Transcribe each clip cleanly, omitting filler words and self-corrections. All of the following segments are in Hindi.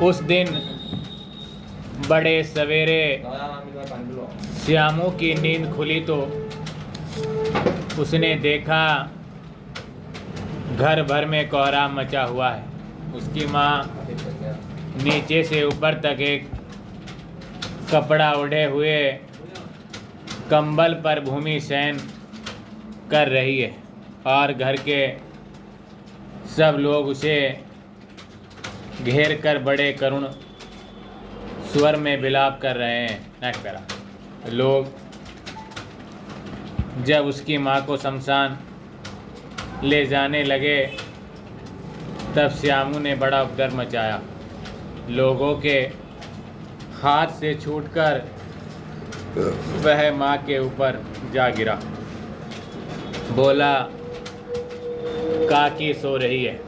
उस दिन बड़े सवेरे श्यामू की नींद खुली तो उसने देखा घर भर में कोहराम मचा हुआ है। उसकी माँ नीचे से ऊपर तक एक कपड़ा ओढ़े हुए कंबल पर भूमि शयन कर रही है और घर के सब लोग उसे घेर कर बड़े करुण स्वर में विलाप कर रहे हैं। Next para. लोग जब उसकी माँ को शमशान ले जाने लगे तब श्यामू ने बड़ा उपद्रव मचाया। लोगों के हाथ से छूटकर वह माँ के ऊपर जा गिरा। बोला, काकी सो रही है,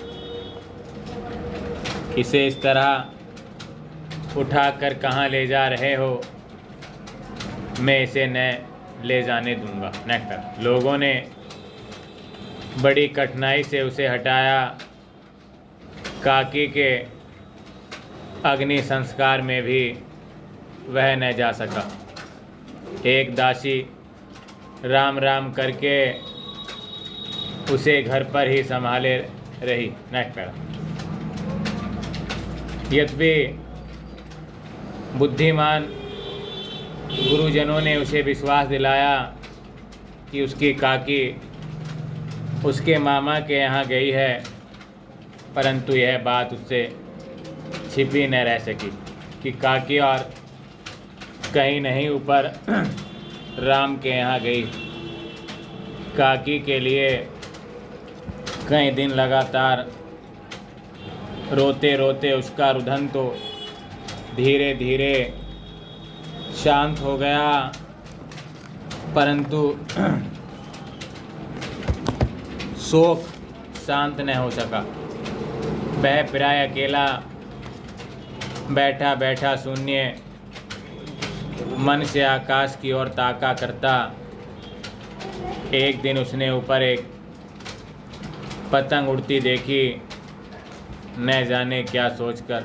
इसे इस तरह उठाकर कहाँ ले जा रहे हो? मैं इसे न ले जाने दूंगा। नेक्स्ट। लोगों ने बड़ी कठिनाई से उसे हटाया। काकी के अग्नि संस्कार में भी वह न जा सका। एक दासी राम राम करके उसे घर पर ही संभाले रही। नेक्स्ट। यद्यपि बुद्धिमान गुरुजनों ने उसे विश्वास दिलाया कि उसकी काकी उसके मामा के यहाँ गई है, परंतु यह बात उससे छिपी न रह सकी कि काकी और कहीं नहीं ऊपर राम के यहाँ गई। काकी के लिए कई दिन लगातार रोते रोते उसका रुदन तो धीरे धीरे शांत हो गया, परंतु शोक शांत न हो सका। वह प्राय अकेला बैठा बैठा शून्य मन से आकाश की ओर ताका करता। एक दिन उसने ऊपर एक पतंग उड़ती देखी। न जाने क्या सोचकर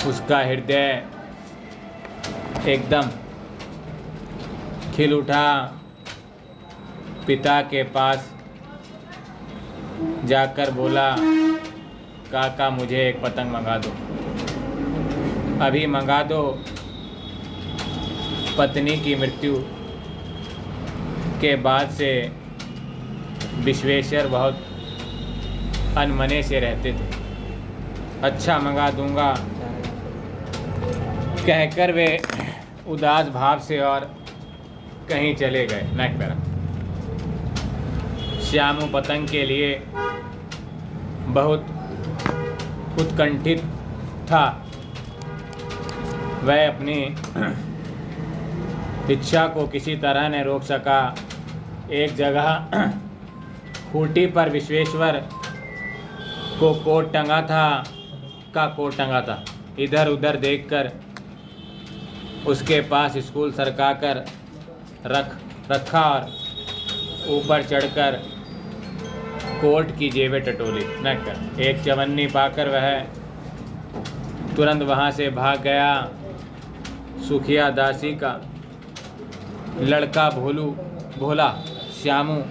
उसका हृदय एकदम खिल उठा। पिता के पास जाकर बोला, काका मुझे एक पतंग मंगा दो, अभी मंगा दो। पत्नी की मृत्यु के बाद से विश्वेश्वर बहुत अनमने से रहते थे। अच्छा मंगा दूंगा कहकर वे उदास भाव से और कहीं चले गए। Next para. श्यामू पतंग के लिए बहुत उत्कंठित था। वह अपनी इच्छा को किसी तरह न रोक सका। एक जगह खूंटी पर विश्वेश्वर को कोट टंगा था। इधर उधर देखकर उसके पास स्कूल सरका कर रखा और ऊपर चढ़कर कोट की जेबें टटोली। नेक्स्ट। एक चवन्नी पाकर वह तुरंत वहाँ से भाग गया। सुखिया दासी का लड़का भोला श्यामू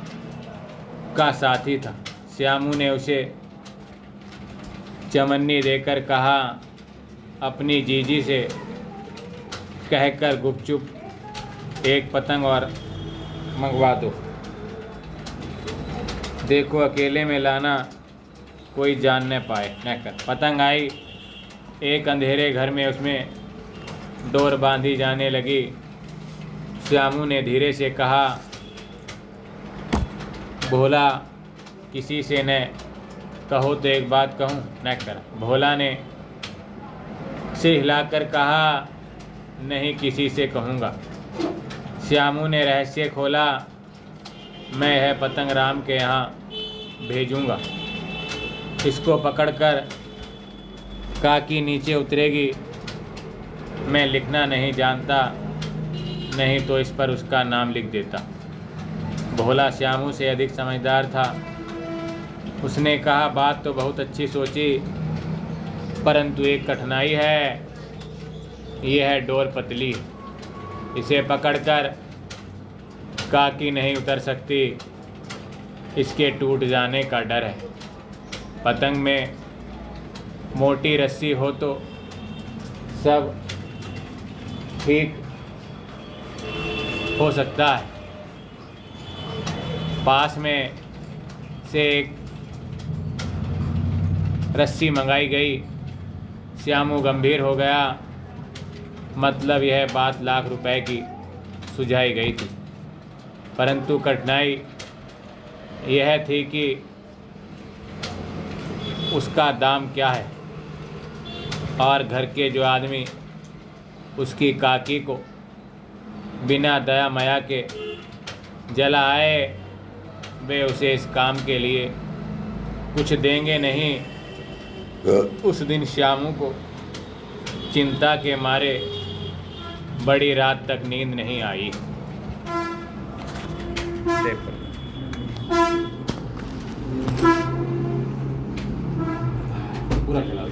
का साथी था। श्यामू ने उसे चवन्नी देकर कहा, अपनी जीजी से कहकर गुपचुप एक पतंग और मंगवा दो। देखो अकेले में लाना, कोई जान न पाए। नेक्स्ट। पतंग आई। एक अंधेरे घर में उसमें डोर बांधी जाने लगी। श्यामू ने धीरे से कहा, भोला किसी से न कहो तो एक बात कहूँ। नेक्स्ट। भोला ने सिर हिलाकर कहा, नहीं किसी से कहूँगा। श्यामू ने रहस्य खोला, मैं यह पतंग राम के यहाँ भेजूँगा। इसको पकड़कर काकी नीचे उतरेगी। मैं लिखना नहीं जानता, नहीं तो इस पर उसका नाम लिख देता। भोला श्यामू से अधिक समझदार था। उसने कहा, बात तो बहुत अच्छी सोची, परंतु एक कठिनाई है, यह है डोर पतली, इसे पकड़कर काकी नहीं उतर सकती, इसके टूट जाने का डर है। पतंग में मोटी रस्सी हो तो सब ठीक हो सकता है। पास में से एक रस्सी मंगाई गई। श्यामू गंभीर हो गया, मतलब यह बात लाख रुपए की सुझाई गई थी, परंतु कठिनाई यह थी कि उसका दाम क्या है, और घर के जो आदमी उसकी काकी को बिना दया माया के जला आए, वे उसे इस काम के लिए कुछ देंगे नहीं। उस दिन श्यामू को चिंता के मारे बड़ी रात तक नींद नहीं आई। देखो पूरा चला